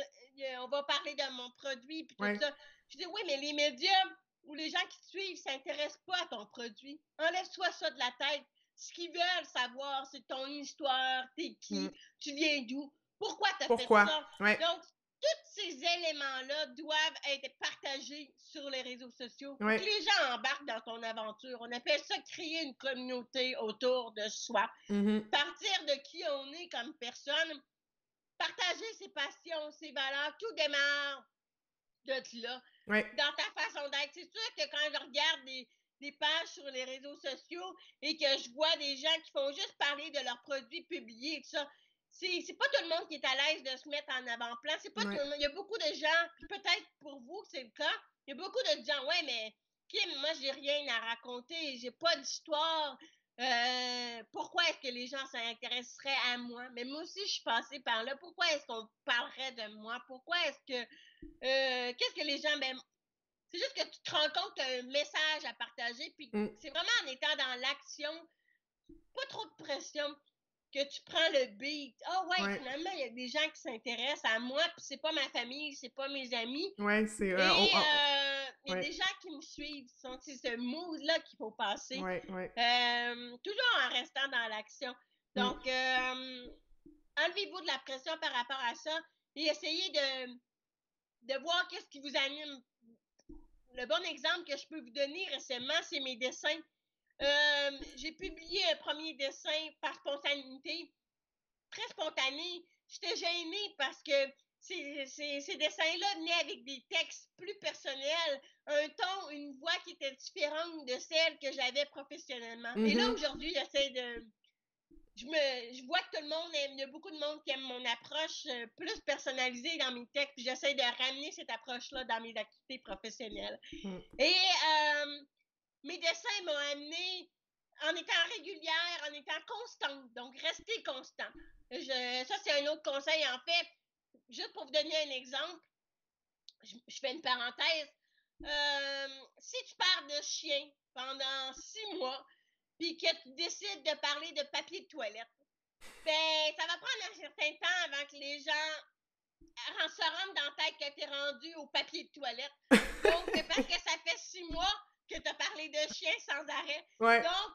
on va parler de mon produit, puis tout ça. Je dis oui, mais les médias ou les gens qui te suivent ne s'intéressent pas à ton produit. Enlève-toi ça de la tête. Ce qu'ils veulent savoir, c'est ton histoire, t'es qui, tu viens d'où, pourquoi t'as fait ça. Donc, tous ces éléments-là doivent être partagés sur les réseaux sociaux pour que les gens embarquent dans ton aventure. On appelle ça créer une communauté autour de soi. Partir de qui on est comme personne, partager ses passions, ses valeurs, tout démarre de là. Dans ta façon d'être. C'est sûr que quand je regarde des pages sur les réseaux sociaux et que je vois des gens qui font juste parler de leurs produits publiés et tout ça, c'est pas tout le monde qui est à l'aise de se mettre en avant-plan. C'est pas tout le monde. Il y a beaucoup de gens, peut-être pour vous c'est le cas, il y a beaucoup de gens, ouais, mais Kim, moi, j'ai rien à raconter, j'ai pas d'histoire. Pourquoi est-ce que les gens s'intéresseraient à moi? Mais moi aussi, je suis passée par là. Pourquoi est-ce qu'on parlerait de moi? Pourquoi est-ce que qu'est-ce que les gens... Ben, c'est juste que tu te rends compte que tu as un message à partager, puis c'est vraiment en étant dans l'action, pas trop de pression, que tu prends le beat. Ah ouais, finalement, il y a des gens qui s'intéressent à moi, puis c'est pas ma famille, c'est pas mes amis. Ouais, c'est... Et il y a Ouais. des gens qui me suivent. C'est ce mood-là qu'il faut passer. Ouais, ouais. Toujours en restant dans l'action. Donc, enlevez-vous de la pression par rapport à ça et essayez de voir qu'est-ce qui vous anime. Le bon exemple que je peux vous donner récemment, c'est mes dessins. J'ai publié un premier dessin par spontanéité, très spontané. J'étais gênée parce que ces dessins-là venaient avec des textes plus personnels, un ton, une voix qui était différente de celle que j'avais professionnellement. Et là, aujourd'hui, j'essaie de... Je vois que tout le monde aime, il y a beaucoup de monde qui aime mon approche plus personnalisée dans mes textes, puis j'essaie de ramener cette approche-là dans mes activités professionnelles. Et mes dessins m'ont amené en étant régulière, en étant constante. Donc, restez constant. Ça, c'est un autre conseil. En fait, juste pour vous donner un exemple, je fais une parenthèse. Si tu parles de chien pendant 6 mois, puis que tu décides de parler de papier de toilette, ben, ça va prendre un certain temps avant que les gens se rendent dans la tête que tu es rendu au papier de toilette. Donc, c'est parce que ça fait 6 mois que tu as parlé de chien sans arrêt. Ouais. Donc,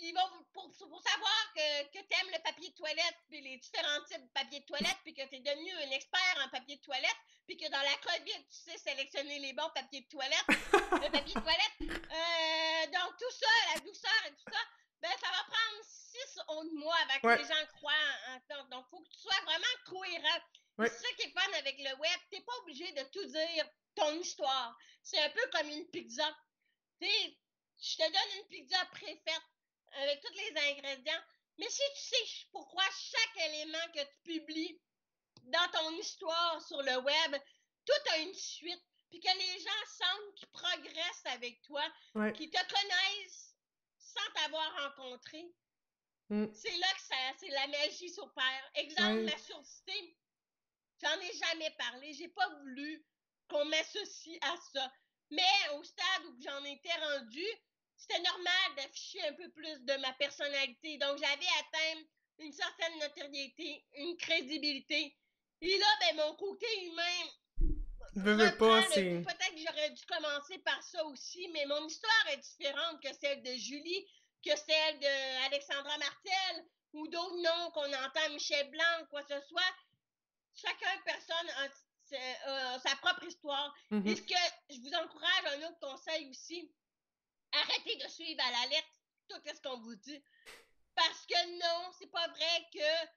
ils vont, pour savoir que tu aimes le papier de toilette, puis les différents types de papier de toilette, puis que tu es devenu un expert en papier de toilette, puis que dans la COVID, tu sais sélectionner les bons papiers de toilette, le papier de toilette. Donc, tout ça, la douceur et tout ça, ben, ça va prendre 6 autres mois avant que les gens croient en toi. Donc, il faut que tu sois vraiment cohérent. C'est ça qui est fun avec le web. Tu n'es pas obligé de tout dire ton histoire. C'est un peu comme une pizza. Tu sais, je te donne une pizza préfaite avec tous les ingrédients, mais si tu sais pourquoi chaque élément que tu publies dans ton histoire sur le web, tout a une suite, puis que les gens sentent qu'ils progressent avec toi, qu'ils te connaissent sans t'avoir rencontré, c'est là que c'est la magie s'opère. Exemple, ma surdité, j'en ai jamais parlé, j'ai pas voulu qu'on m'associe à ça, mais au stade où j'en étais rendue, c'était normal d'afficher un peu plus de ma personnalité. Donc, j'avais atteint une certaine notoriété, une crédibilité. Et là, ben, mon côté humain reprend le coup. Peut-être que j'aurais dû commencer par ça aussi, mais mon histoire est différente que celle de Julie, que celle d'Alexandra Martel ou d'autres noms qu'on entend, Michel Blanc, quoi que ce soit. Personne a sa propre histoire. Et ce que je vous encourage, un autre conseil aussi, arrêtez de suivre à la lettre tout ce qu'on vous dit. Parce que non, c'est pas vrai que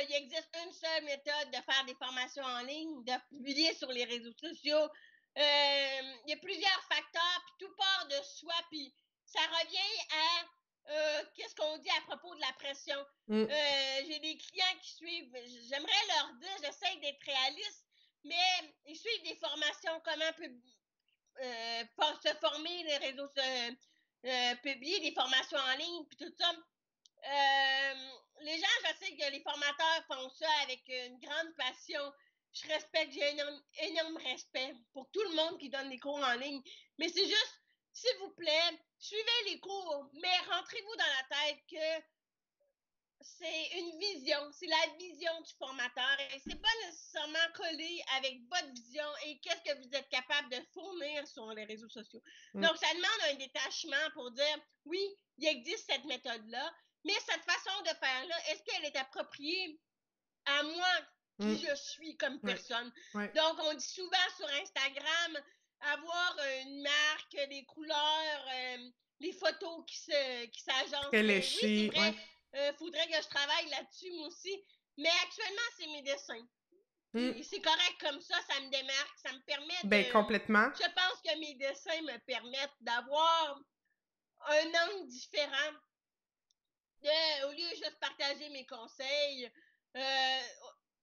il existe une seule méthode de faire des formations en ligne, de publier sur les réseaux sociaux. Il y a plusieurs facteurs, puis tout part de soi, puis ça revient à qu'est-ce qu'on dit à propos de la pression. J'ai des clients qui suivent, j'aimerais leur dire, j'essaie d'être réaliste, mais ils suivent des formations, comment se former, les réseaux publier des formations en ligne, puis tout ça. Les gens, je sais que les formateurs font ça avec une grande passion. Je respecte, j'ai un énorme respect pour tout le monde qui donne des cours en ligne. Mais c'est juste, s'il vous plaît, suivez les cours, mais rentrez-vous dans la tête que c'est une vision, c'est la vision du formateur et c'est pas nécessairement collé avec votre vision et qu'est-ce que vous êtes capable de fournir sur les réseaux sociaux. Donc, ça demande un détachement pour dire, oui, il existe cette méthode-là, mais cette façon de faire-là, est-ce qu'elle est appropriée à moi qui je suis comme personne? Donc, on dit souvent sur Instagram, avoir une marque, des couleurs, les photos qui s'agencent. Oui, c'est vrai. Faudrait que je travaille là-dessus, moi aussi. Mais actuellement, c'est mes dessins. C'est correct comme ça me démarque, ça me permet de... Ben, complètement. Je pense que mes dessins me permettent d'avoir un angle différent. Au lieu de juste partager mes conseils.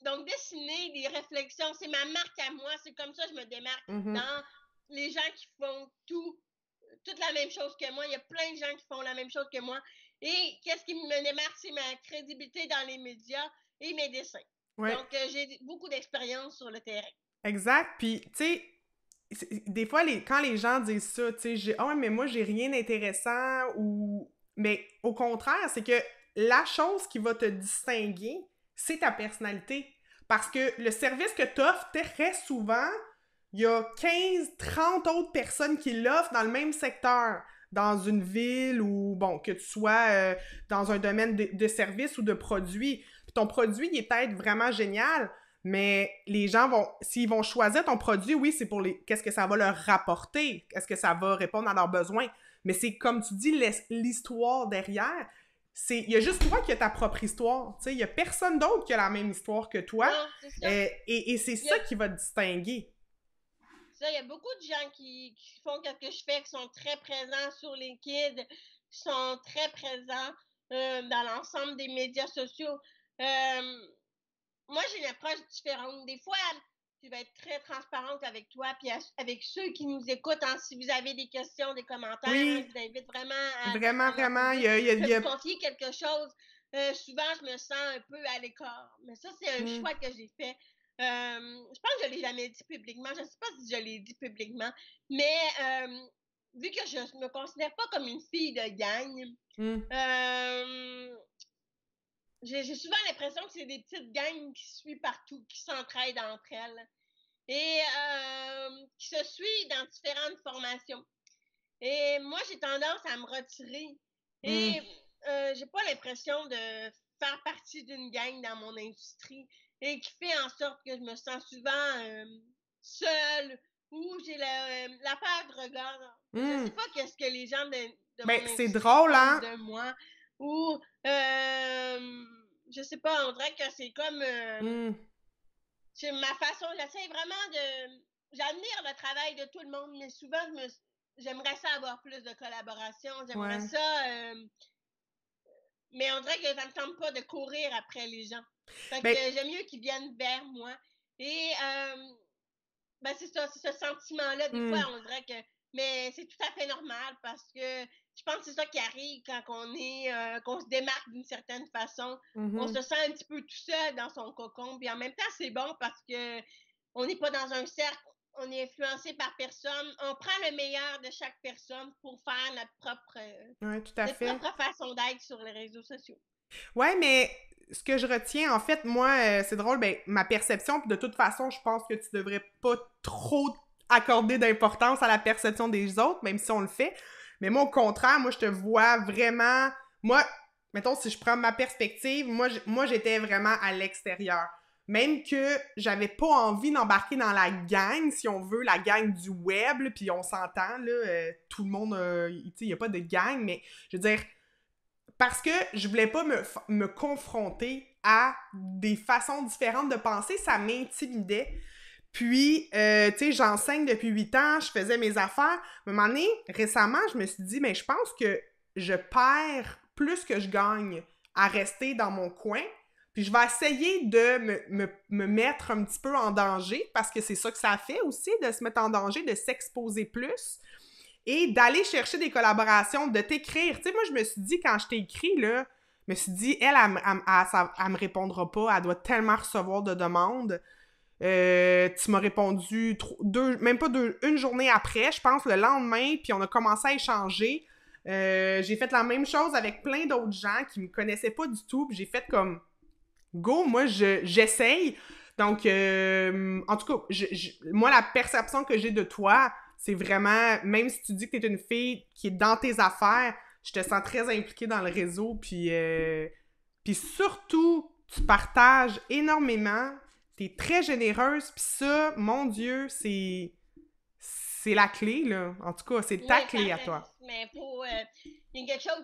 Donc, dessiner des réflexions, c'est ma marque à moi. C'est comme ça que je me démarque dans les gens qui font toute la même chose que moi. Il y a plein de gens qui font la même chose que moi. Et qu'est-ce qui me démarque, c'est ma crédibilité dans les médias et mes dessins. Donc, j'ai beaucoup d'expérience sur le terrain. Exact. Puis, tu sais, des fois, quand les gens disent ça, tu sais, ah ouais, mais moi, j'ai rien d'intéressant ou... Mais au contraire, c'est que la chose qui va te distinguer, c'est ta personnalité. Parce que le service que tu offres, très souvent, il y a 15, 30 autres personnes qui l'offrent dans le même secteur, dans une ville ou, bon, que tu sois dans un domaine de service ou de produit. Puis ton produit, il est peut-être vraiment génial, mais les gens vont, s'ils vont choisir ton produit, oui, c'est pour qu'est-ce que ça va leur rapporter, est-ce que ça va répondre à leurs besoins, mais c'est comme tu dis, l'histoire derrière, il y a juste toi qui as ta propre histoire, tu sais, il y a personne d'autre qui a la même histoire que toi, Non, c'est ça. et c'est ça qui va te distinguer. Ça, il y a beaucoup de gens qui font ce que je fais, qui sont très présents sur LinkedIn, qui sont très présents dans l'ensemble des médias sociaux. Moi, j'ai une approche différente. Des fois, je vais être très transparente avec toi, puis avec ceux qui nous écoutent. Hein, si vous avez des questions, des commentaires, Oui, je vous invite vraiment à vraiment, poser. Me confier quelque chose. Souvent, je me sens un peu à l'écart. Mais ça, c'est un choix que j'ai fait. Je pense que je ne l'ai jamais dit publiquement. Je ne sais pas si je l'ai dit publiquement. Mais vu que je ne me considère pas comme une fille de gang, j'ai souvent l'impression que c'est des petites gangs qui se suivent partout, qui s'entraident entre elles et qui se suivent dans différentes formations. Et moi, j'ai tendance à me retirer et j'ai pas l'impression de faire partie d'une gang dans mon industrie et qui fait en sorte que je me sens souvent seule ou j'ai la peur de regard. Je sais pas qu'est-ce que les gens de mon c'est industrie drôle, hein? pensent de moi ou je sais pas, on dirait que c'est comme c'est ma façon, j'essaie vraiment j'admire le travail de tout le monde, mais souvent j'aimerais ça avoir plus de collaboration, j'aimerais ça mais on dirait que ça me tente pas de courir après les gens. Fait que j'aime mieux qu'ils viennent vers moi. Et c'est ça, c'est ce sentiment-là. Des fois, on dirait que. Mais c'est tout à fait normal parce que je pense que c'est ça qui arrive quand qu'on se démarque d'une certaine façon. On se sent un petit peu tout seul dans son cocon. Puis en même temps, c'est bon parce que on n'est pas dans un cercle. On est influencé par personne. On prend le meilleur de chaque personne pour faire notre propre façon d'être sur les réseaux sociaux. Ouais, mais ce que je retiens, en fait, moi, c'est drôle, ma perception, puis de toute façon, je pense que tu devrais pas trop accorder d'importance à la perception des autres, même si on le fait. Mais moi, au contraire, moi, je te vois vraiment... Moi, mettons, si je prends ma perspective, moi j'étais vraiment à l'extérieur. Même que j'avais pas envie d'embarquer dans la gang, si on veut, la gang du web, puis on s'entend, là, tout le monde, tu sais, il y a pas de gang, mais je veux dire, parce que je voulais pas me confronter à des façons différentes de penser, ça m'intimidait. Puis, tu sais, j'enseigne depuis 8 ans, je faisais mes affaires. À un moment donné, récemment, je me suis dit, mais je pense que je perds plus que je gagne à rester dans mon coin. Puis je vais essayer de me mettre un petit peu en danger, parce que c'est ça que ça fait aussi, de se mettre en danger, de s'exposer plus et d'aller chercher des collaborations, de t'écrire. Tu sais, moi, je me suis dit, quand je t'ai écrit, là, je me suis dit, elle me répondra pas, elle doit tellement recevoir de demandes. Tu m'as répondu une journée après, je pense, le lendemain, puis on a commencé à échanger. J'ai fait la même chose avec plein d'autres gens qui me connaissaient pas du tout, puis j'ai fait comme, go, moi, j'essaye. Donc, en tout cas, moi, la perception que j'ai de toi, c'est vraiment, même si tu dis que t'es une fille qui est dans tes affaires, je te sens très impliquée dans le réseau, puis surtout, tu partages énormément, t'es très généreuse, puis ça, mon Dieu, c'est la clé, là. En tout cas, c'est ta clé à toi. Mais il y a quelque chose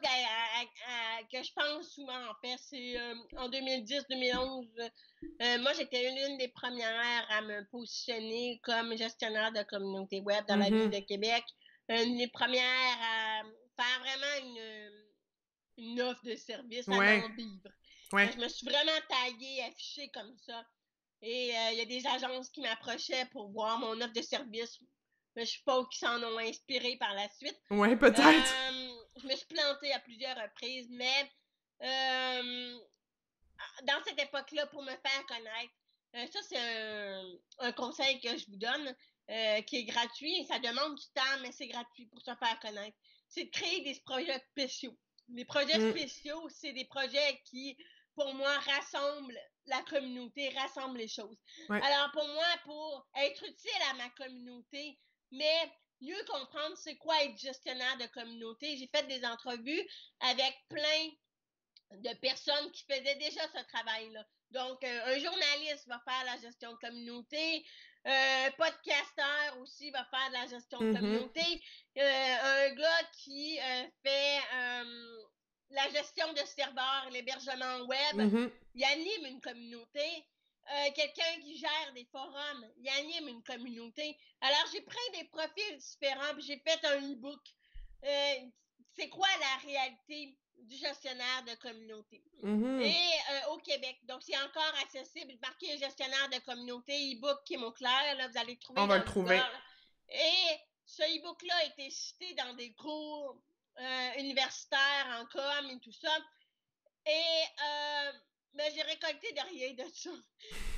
que je pense souvent, en fait, c'est en 2010-2011, moi, j'étais l'une des premières à me positionner comme gestionnaire de communauté web dans la ville de Québec. Une des premières à faire vraiment une offre de service à en vivre. Je me suis vraiment taguée, affichée comme ça. Et il y a des agences qui m'approchaient pour voir mon offre de service. Je suppose qu'ils s'en ont inspiré par la suite. Ouais, peut-être. Je me suis plantée à plusieurs reprises, mais dans cette époque-là, pour me faire connaître, ça, c'est un conseil que je vous donne, qui est gratuit. Ça demande du temps, mais c'est gratuit pour se faire connaître. C'est de créer des projets spéciaux. Les projets spéciaux, c'est des projets qui, pour moi, rassemble la communauté, rassemble les choses. Ouais. Alors, pour moi, pour être utile à ma communauté, mais mieux comprendre c'est quoi être gestionnaire de communauté, j'ai fait des entrevues avec plein de personnes qui faisaient déjà ce travail-là. Donc, un journaliste va faire la gestion de communauté, un podcasteur aussi va faire de la gestion de communauté, un gars qui fait la gestion de serveurs, l'hébergement web, il anime une communauté. Quelqu'un qui gère des forums, il anime une communauté. Alors, j'ai pris des profils différents, puis j'ai fait un e-book. C'est quoi la réalité du gestionnaire de communauté? Et au Québec. Donc, c'est encore accessible. Marquez gestionnaire de communauté, e-book Kim Auclair, là, vous allez le trouver. On va le trouver. Et ce e-book-là a été cité dans des cours universitaires en com et tout ça. Et ben, j'ai récolté de rien de ça.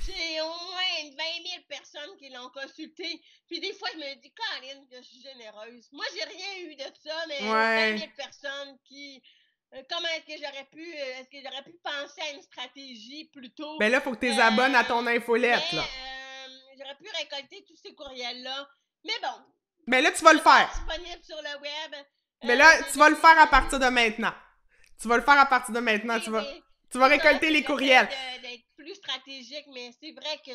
J'ai au moins 20 000 personnes qui l'ont consulté. Puis des fois, je me dis, Caroline, je suis généreuse. Moi, j'ai rien eu de ça, mais 20 000 personnes qui... comment est-ce que j'aurais pu... est-ce que j'aurais pu penser à une stratégie plutôt... Ben là, il faut que tu abonnes à ton infolette, là. J'aurais pu récolter tous ces courriels-là. Mais bon. Mais là, tu vas le faire. Disponible sur le web. Mais là, tu vas le faire à partir de maintenant. Tu vas le faire à partir de maintenant. Oui, tu vas récolter les courriels. D'être plus stratégique, mais c'est vrai que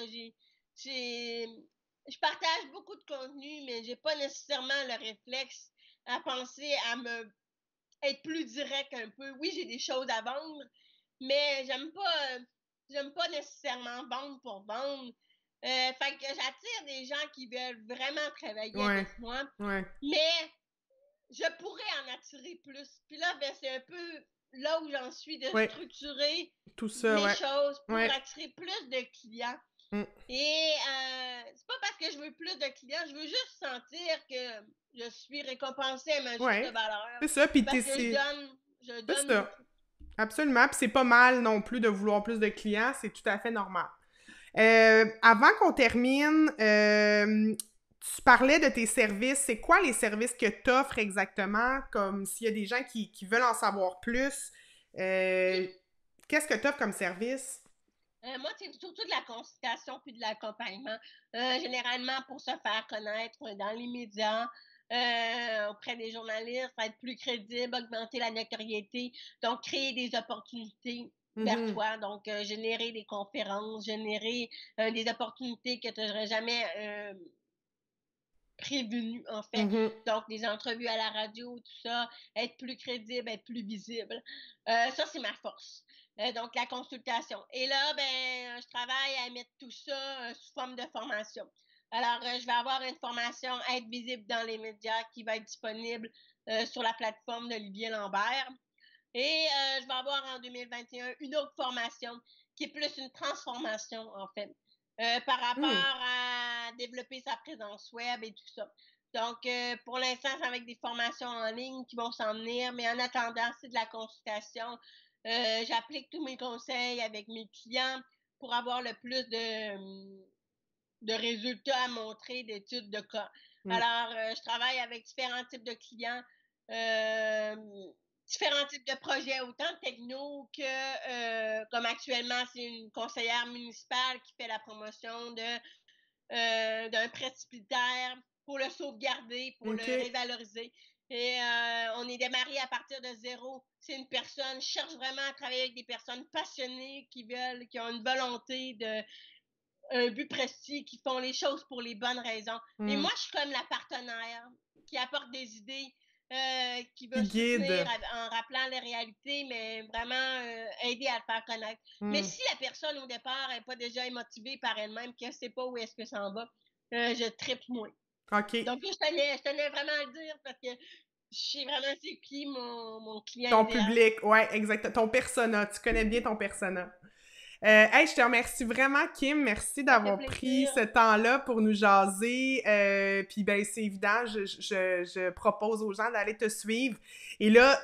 je partage beaucoup de contenu, mais j'ai pas nécessairement le réflexe à penser à être plus direct un peu. Oui, j'ai des choses à vendre, mais j'aime pas nécessairement vendre pour vendre. Fait que j'attire des gens qui veulent vraiment travailler avec moi. Mais je pourrais en attirer plus. Puis là, ben, c'est un peu là où j'en suis de structurer tout ça, mes choses pour attirer plus de clients. Et c'est pas parce que je veux plus de clients, je veux juste sentir que je suis récompensée à ma juste valeur. C'est ça, puis parce que je donne c'est ça. Absolument, puis c'est pas mal non plus de vouloir plus de clients, c'est tout à fait normal. Avant qu'on termine, tu parlais de tes services. C'est quoi les services que tu offres exactement? Comme s'il y a des gens qui veulent en savoir plus, qu'est-ce que tu offres comme service? Moi, c'est surtout de la consultation puis de l'accompagnement. Généralement, pour se faire connaître dans les médias, auprès des journalistes, être plus crédible, augmenter la notoriété, donc créer des opportunités vers toi, donc générer des conférences, générer des opportunités que tu n'aurais jamais prévues, en fait. Donc, des entrevues à la radio, tout ça, être plus crédible, être plus visible. Ça, c'est ma force. Donc, la consultation. Et là, ben, je travaille à mettre tout ça sous forme de formation. Alors, je vais avoir une formation à être visible dans les médias qui va être disponible sur la plateforme d'Olivier Lambert. Et je vais avoir en 2021 une autre formation qui est plus une transformation, en fait, par rapport à développer sa présence web et tout ça. Donc, pour l'instant, c'est avec des formations en ligne qui vont s'en venir, mais en attendant, c'est de la consultation. J'applique tous mes conseils avec mes clients pour avoir le plus de résultats à montrer, d'études de cas. Alors, je travaille avec différents types de clients, différents types de projets, autant techno que, comme actuellement, c'est une conseillère municipale qui fait la promotion d'un précipitaire pour le sauvegarder, pour le révaloriser. Et on est démarré à partir de zéro. C'est une personne, je cherche vraiment à travailler avec des personnes passionnées qui ont une volonté un but précis, qui font les choses pour les bonnes raisons. Et moi, je suis comme la partenaire qui apporte des idées, qui veut soutenir en rappelant les réalités, mais vraiment aider à le faire connaître. Mais si la personne, au départ, n'est pas déjà motivée par elle-même, qu'elle ne sait pas où est-ce que ça en va, je tripe moins. OK. Donc, je tenais vraiment à le dire parce que je sais vraiment c'est qui mon client. Ton public, ouais, exact. Ton persona. Tu connais bien ton persona. Hey, je te remercie vraiment, Kim. Merci d'avoir pris ce temps-là pour nous jaser. Puis, ben, c'est évident, je propose aux gens d'aller te suivre. Et là,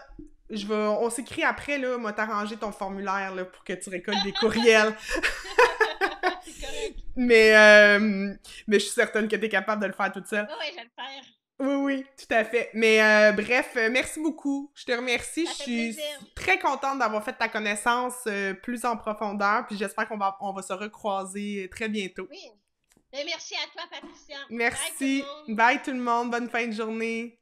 on s'écrit après, là, moi, t'arranger ton formulaire, là, pour que tu récoltes des courriels. C'est correct. Mais je suis certaine que t'es capable de le faire toute seule. Oui, je vais le faire. Oui, oui, tout à fait. Mais bref, merci beaucoup. Je te remercie. Ça Je fait suis plaisir. très contente d'avoir fait ta connaissance plus en profondeur. Puis j'espère qu'on va se recroiser très bientôt. Oui. Mais merci à toi, Patricia. Bye tout le Merci. monde. Bye tout le monde. Bonne fin de journée.